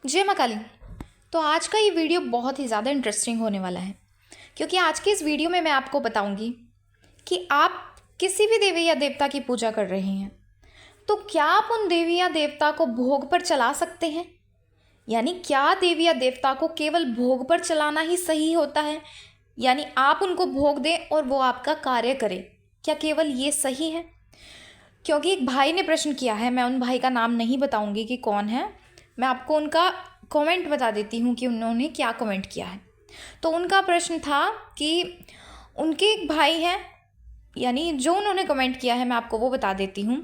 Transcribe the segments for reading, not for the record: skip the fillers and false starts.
जय माँ काली। तो आज का ये वीडियो बहुत ही ज़्यादा इंटरेस्टिंग होने वाला है, क्योंकि आज के इस वीडियो में मैं आपको बताऊंगी कि आप किसी भी देवी या देवता की पूजा कर रहे हैं तो क्या आप उन देवी या देवता को भोग पर चला सकते हैं। यानी क्या देवी या देवता को केवल भोग पर चलाना ही सही होता है, यानी आप उनको भोग दें और वो आपका कार्य करे, क्या केवल ये सही है? क्योंकि एक भाई ने प्रश्न किया है, मैं उन भाई का नाम नहीं बताऊंगी कि कौन है, मैं आपको उनका कमेंट बता देती हूँ कि उन्होंने क्या कमेंट किया है। तो उनका प्रश्न था कि उनके एक भाई हैं, यानी जो उन्होंने कमेंट किया है मैं आपको वो बता देती हूँ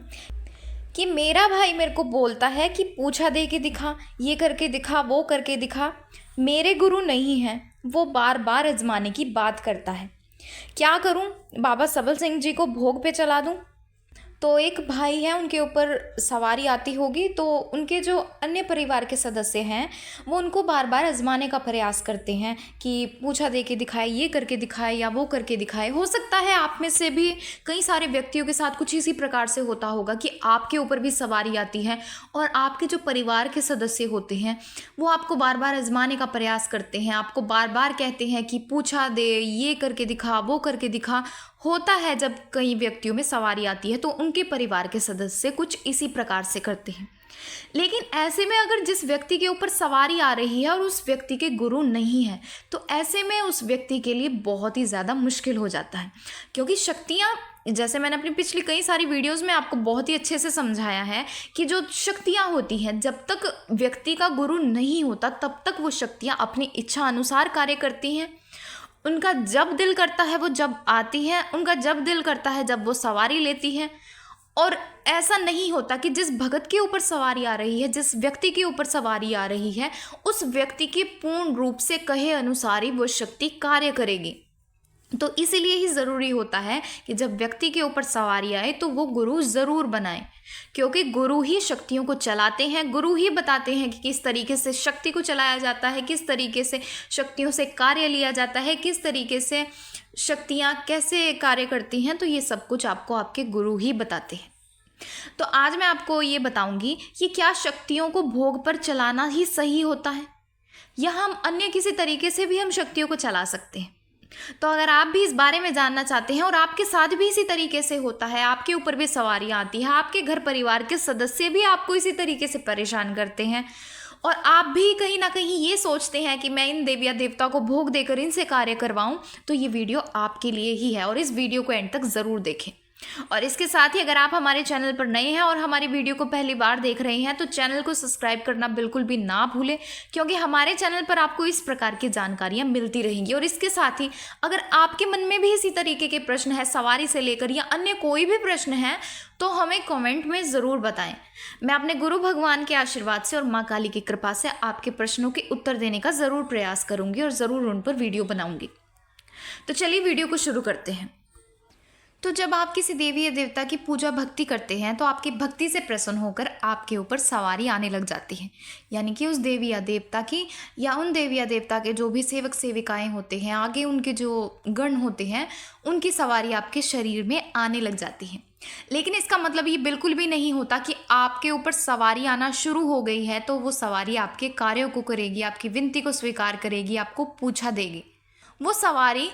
कि मेरा भाई मेरे को बोलता है कि पूछा दे के दिखा, ये करके दिखा, वो करके दिखा, मेरे गुरु नहीं हैं, वो बार बार आजमाने की बात करता है, क्या करूँ? बाबा सबल सिंह जी को भोग पे चला दूँ? तो एक भाई है, उनके ऊपर सवारी आती होगी, तो उनके जो अन्य परिवार के सदस्य हैं वो उनको बार बार आजमाने का प्रयास करते हैं कि पूछा दे के दिखाए, ये करके दिखाए या वो करके दिखाए। हो सकता है आप में से भी कई सारे व्यक्तियों के साथ कुछ इसी प्रकार से होता होगा कि आपके ऊपर भी सवारी आती है और आपके जो परिवार के सदस्य होते हैं वो आपको बार बार आजमाने का प्रयास करते हैं, आपको बार बार कहते हैं कि पूछा दे, ये करके दिखा, वो करके दिखा। होता है जब कई व्यक्तियों में सवारी आती है तो उनके परिवार के सदस्य कुछ इसी प्रकार से करते हैं। लेकिन ऐसे में अगर जिस व्यक्ति के ऊपर सवारी आ रही है और उस व्यक्ति के गुरु नहीं है तो ऐसे में उस व्यक्ति के लिए बहुत ही ज़्यादा मुश्किल हो जाता है, क्योंकि शक्तियाँ, जैसे मैंने अपनी पिछली कई सारी वीडियोस में आपको बहुत ही अच्छे से समझाया है कि जो शक्तियाँ होती हैं, जब तक व्यक्ति का गुरु नहीं होता तब तक वो शक्तियाँ अपनी इच्छा अनुसार कार्य करती हैं। उनका जब दिल करता है वो जब आती है, उनका जब दिल करता है जब वो सवारी लेती है। और ऐसा नहीं होता कि जिस भगत के ऊपर सवारी आ रही है, जिस व्यक्ति के ऊपर सवारी आ रही है, उस व्यक्ति के पूर्ण रूप से कहे अनुसार ही वो शक्ति कार्य करेगी। तो इसीलिए ही ज़रूरी होता है कि जब व्यक्ति के ऊपर सवारी आए तो वो गुरु ज़रूर बनाए, क्योंकि गुरु ही शक्तियों को चलाते हैं, गुरु ही बताते हैं कि किस तरीके से शक्ति को चलाया जाता है, किस तरीके से शक्तियों से कार्य लिया जाता है, किस तरीके से शक्तियाँ कैसे कार्य करती हैं। तो ये सब कुछ आपको आपके गुरु ही बताते हैं। तो आज मैं आपको ये बताऊंगी कि क्या शक्तियों को भोग पर चलाना ही सही होता है या हम अन्य किसी तरीके से भी हम शक्तियों को चला सकते हैं। तो अगर आप भी इस बारे में जानना चाहते हैं और आपके साथ भी इसी तरीके से होता है, आपके ऊपर भी सवारी आती है, आपके घर परिवार के सदस्य भी आपको इसी तरीके से परेशान करते हैं और आप भी कहीं ना कहीं ये सोचते हैं कि मैं इन देवी या देवता को भोग देकर इनसे कार्य करवाऊं, तो ये वीडियो आपके लिए ही है और इस वीडियो को एंड तक ज़रूर देखें। और इसके साथ ही अगर आप हमारे चैनल पर नए हैं और हमारी वीडियो को पहली बार देख रहे हैं तो चैनल को सब्सक्राइब करना बिल्कुल भी ना भूलें, क्योंकि हमारे चैनल पर आपको इस प्रकार की जानकारियां मिलती रहेंगी। और इसके साथ ही अगर आपके मन में भी इसी तरीके के प्रश्न है, सवारी से लेकर या अन्य कोई भी प्रश्न है, तो हमें कमेंट में ज़रूर बताएं। मैं अपने गुरु भगवान के आशीर्वाद से और माँ काली की कृपा से आपके प्रश्नों के उत्तर देने का ज़रूर प्रयास करूँगी और ज़रूर उन पर वीडियो बनाऊँगी। तो चलिए वीडियो को शुरू करते हैं। तो जब आप किसी देवी या देवता की पूजा भक्ति करते हैं तो आपकी भक्ति से प्रसन्न होकर आपके ऊपर सवारी आने लग जाती है, यानी कि उस देवी या देवता की या उन देवी या देवता के जो भी सेवक सेविकाएं होते हैं, आगे उनके जो गण होते हैं, उनकी सवारी आपके शरीर में आने लग जाती है। लेकिन इसका मतलब ये बिल्कुल भी नहीं होता कि आपके ऊपर सवारी आना शुरू हो गई है तो वो सवारी आपके कार्यों को करेगी, आपकी विनती को स्वीकार करेगी, आपको पूछा देगी। वो सवारी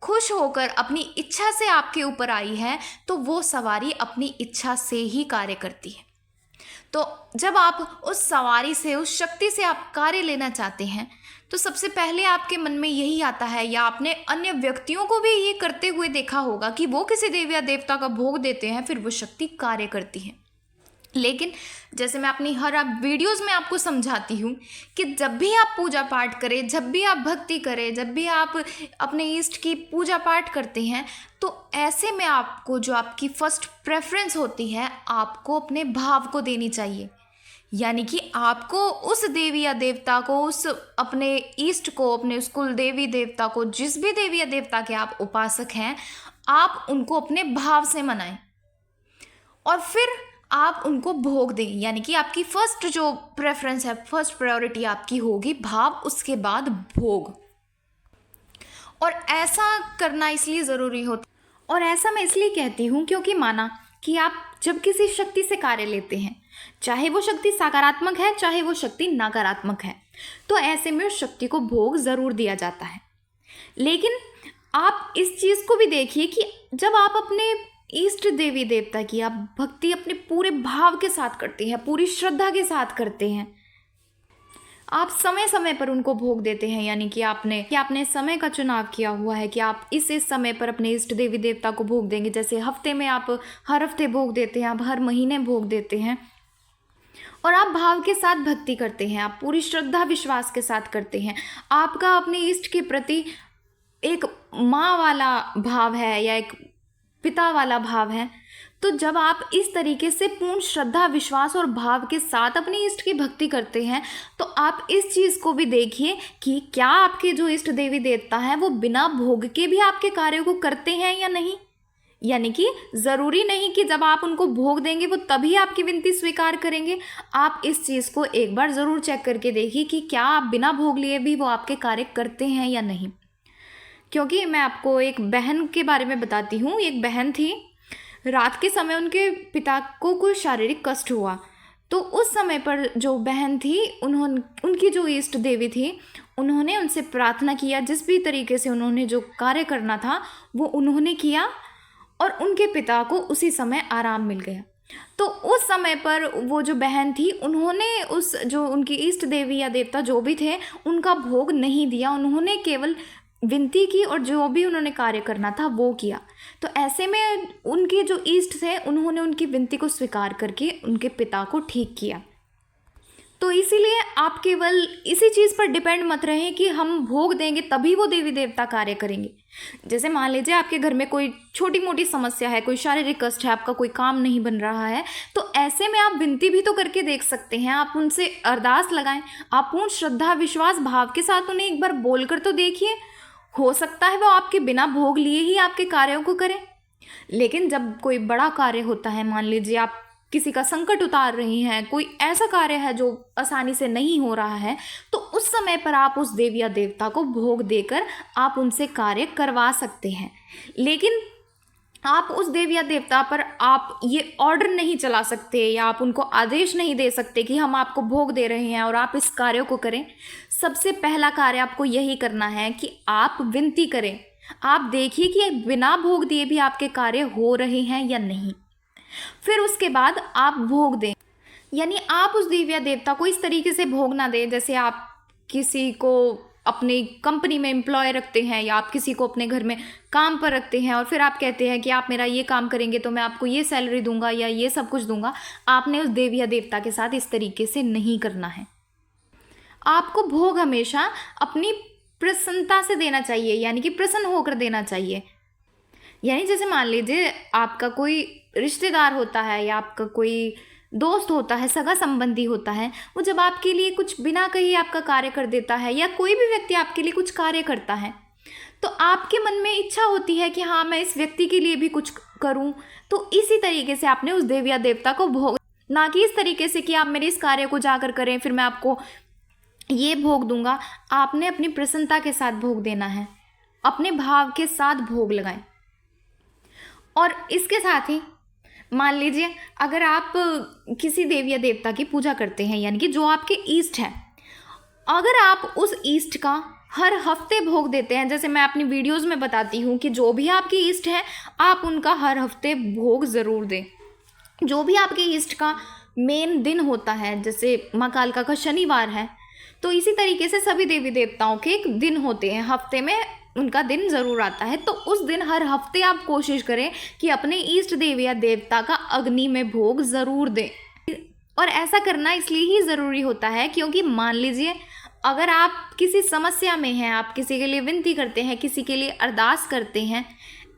खुश होकर अपनी इच्छा से आपके ऊपर आई है तो वो सवारी अपनी इच्छा से ही कार्य करती है। तो जब आप उस सवारी से, उस शक्ति से आप कार्य लेना चाहते हैं तो सबसे पहले आपके मन में यही आता है, या आपने अन्य व्यक्तियों को भी ये करते हुए देखा होगा कि वो किसी देवी या देवता का भोग देते हैं, फिर वो शक्ति कार्य करती है। लेकिन जैसे मैं अपनी हर वीडियोस में आपको समझाती हूँ कि जब भी आप पूजा पाठ करें, जब भी आप भक्ति करें, जब भी आप अपने इष्ट की पूजा पाठ करते हैं, तो ऐसे में आपको जो आपकी फर्स्ट प्रेफरेंस होती है, आपको अपने भाव को देनी चाहिए। यानी कि आपको उस देवी या देवता को, उस अपने इष्ट को, अपने उस कुल देवी देवता को, जिस भी देवी या देवता के आप उपासक हैं, आप उनको अपने भाव से मनाएं और फिर आप उनको भोग दें। यानी कि आपकी फर्स्ट जो प्रेफरेंस है, फर्स्ट प्रायोरिटी आपकी होगी भाव, उसके बाद भोग। और ऐसा करना इसलिए ज़रूरी होता, और ऐसा मैं इसलिए कहती हूँ क्योंकि माना कि आप जब किसी शक्ति से कार्य लेते हैं चाहे वो शक्ति सकारात्मक है चाहे वो शक्ति नकारात्मक है। तो ऐसे में उस शक्ति को भोग ज़रूर दिया जाता है। लेकिन आप इस चीज़ को भी देखिए कि जब आप अपने इष्ट देवी देवता की आप भक्ति अपने पूरे भाव के साथ करते हैं, पूरी श्रद्धा के साथ करते हैं, आप समय समय पर उनको भोग देते हैं, यानी कि आपने समय का चुनाव किया हुआ है कि आप इस समय पर अपने इष्ट देवी देवता को भोग देंगे। जैसे हफ्ते में आप हर हफ्ते भोग देते हैं, आप हर महीने भोग देते हैं, और आप भाव के साथ भक्ति करते हैं, आप पूरी श्रद्धा विश्वास के साथ करते हैं। आपका अपने इष्ट के प्रति एक माँ वाला भाव है या एक पिता वाला भाव है। तो जब आप इस तरीके से पूर्ण श्रद्धा विश्वास और भाव के साथ अपनी इष्ट की भक्ति करते हैं तो आप इस चीज़ को भी देखिए कि क्या आपके जो इष्ट देवी देवता हैं वो बिना भोग के भी आपके कार्यों को करते हैं या नहीं। यानी कि ज़रूरी नहीं कि जब आप उनको भोग देंगे वो तभी आपकी विनती स्वीकार करेंगे। आप इस चीज़ को एक बार ज़रूर चेक करके देखिए कि क्या आप बिना भोग लिए भी वो आपके कार्य करते हैं या नहीं। क्योंकि मैं आपको एक बहन के बारे में बताती हूँ। एक बहन थी, रात के समय उनके पिता को कोई शारीरिक कष्ट हुआ, तो उस समय पर जो बहन थी उनकी जो इष्ट देवी थी उन्होंने उनसे प्रार्थना किया। जिस भी तरीके से उन्होंने जो कार्य करना था वो उन्होंने किया और उनके पिता को उसी समय आराम मिल गया। तो उस समय पर वो जो बहन थी उन्होंने उस जो उनकी इष्ट देवी या देवता जो भी थे उनका भोग नहीं दिया, उन्होंने केवल विनती की और जो भी उन्होंने कार्य करना था वो किया। तो ऐसे में उनके जो इष्ट थे उन्होंने उनकी विनती को स्वीकार करके उनके पिता को ठीक किया। तो इसीलिए आप केवल इसी चीज़ पर डिपेंड मत रहें कि हम भोग देंगे तभी वो देवी देवता कार्य करेंगे। जैसे मान लीजिए आपके घर में कोई छोटी मोटी समस्या है, कोई शारीरिक कष्ट है, आपका कोई काम नहीं बन रहा है, तो ऐसे में आप विनती भी तो करके देख सकते हैं। आप उनसे अरदास लगाएं, आप पूर्ण श्रद्धा विश्वास भाव के साथ उन्हें एक बार बोल कर तो देखिए, हो सकता है वो आपके बिना भोग लिए ही आपके कार्यों को करें। लेकिन जब कोई बड़ा कार्य होता है, मान लीजिए आप किसी का संकट उतार रही हैं, कोई ऐसा कार्य है जो आसानी से नहीं हो रहा है, तो उस समय पर आप उस देवी या देवता को भोग देकर आप उनसे कार्य करवा सकते हैं। लेकिन आप उस देवी या देवता पर आप ये ऑर्डर नहीं चला सकते या आप उनको आदेश नहीं दे सकते कि हम आपको भोग दे रहे हैं और आप इस कार्य को करें। सबसे पहला कार्य आपको यही करना है कि आप विनती करें। आप देखिए कि बिना भोग दिए भी आपके कार्य हो रहे हैं या नहीं। फिर उसके बाद आप भोग दें, यानी आप उस देवी या देवता को इस तरीके से भोग ना दें जैसे आप किसी को अपनी कंपनी में एम्प्लॉय रखते हैं या आप किसी को अपने घर में काम पर रखते हैं और फिर आप कहते हैं कि आप मेरा ये काम करेंगे तो मैं आपको ये सैलरी दूंगा या ये सब कुछ दूंगा। आपने उस देवी या देवता के साथ इस तरीके से नहीं करना है। आपको भोग हमेशा अपनी प्रसन्नता से देना चाहिए, यानी कि प्रसन्न होकर देना चाहिए। यानी जैसे मान लीजिए आपका कोई रिश्तेदार होता है या आपका कोई दोस्त होता है, सगा संबंधी होता है, वो जब आपके लिए कुछ बिना कही आपका कार्य कर देता है या कोई भी व्यक्ति आपके लिए कुछ कार्य करता है तो आपके मन में इच्छा होती है कि हाँ मैं इस व्यक्ति के लिए भी कुछ करूं। तो इसी तरीके से आपने उस देवी या देवता को भोग, ना कि इस तरीके से कि आप मेरे इस कार्य को जाकर करें फिर मैं आपको ये भोग दूंगा। आपने अपनी प्रसन्नता के साथ भोग देना है, अपने भाव के साथ भोग लगाएं। और इसके साथ ही मान लीजिए अगर आप किसी देवी या देवता की पूजा करते हैं, यानी कि जो आपके इष्ट हैं, अगर आप उस इष्ट का हर हफ्ते भोग देते हैं, जैसे मैं अपनी वीडियोस में बताती हूँ कि जो भी आपकी इष्ट है आप उनका हर हफ्ते भोग ज़रूर दें। जो भी आपके इष्ट का मेन दिन होता है, जैसे माँ कालिका का शनिवार है, तो इसी तरीके से सभी देवी देवताओं के एक दिन होते हैं, हफ्ते में उनका दिन ज़रूर आता है। तो उस दिन हर हफ्ते आप कोशिश करें कि अपने इष्ट देवी या देवता का अग्नि में भोग ज़रूर दें। और ऐसा करना इसलिए ही ज़रूरी होता है क्योंकि मान लीजिए अगर आप किसी समस्या में हैं, आप किसी के लिए विनती करते हैं, किसी के लिए अरदास करते हैं,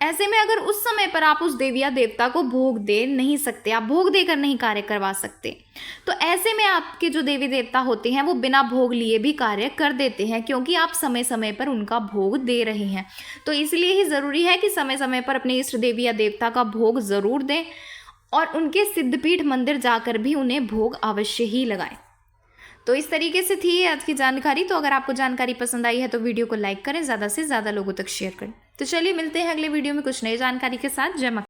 ऐसे में अगर उस समय पर आप उस देवी या देवता को भोग दे नहीं सकते, आप भोग देकर नहीं कार्य करवा सकते, तो ऐसे में आपके जो देवी देवता होते हैं वो बिना भोग लिए भी कार्य कर देते हैं क्योंकि आप समय समय पर उनका भोग दे रहे हैं। तो इसलिए ही ज़रूरी है कि समय समय पर अपने इष्ट देवी या देवता का भोग ज़रूर दें और उनके सिद्धपीठ मंदिर जाकर भी उन्हें भोग अवश्य ही लगाएं। तो इस तरीके से थी आज की जानकारी। तो अगर आपको जानकारी पसंद आई है तो वीडियो को लाइक करें, ज़्यादा से ज़्यादा लोगों तक शेयर करें। तो चलिए मिलते हैं अगले वीडियो में कुछ नई जानकारी के साथ। जय माता।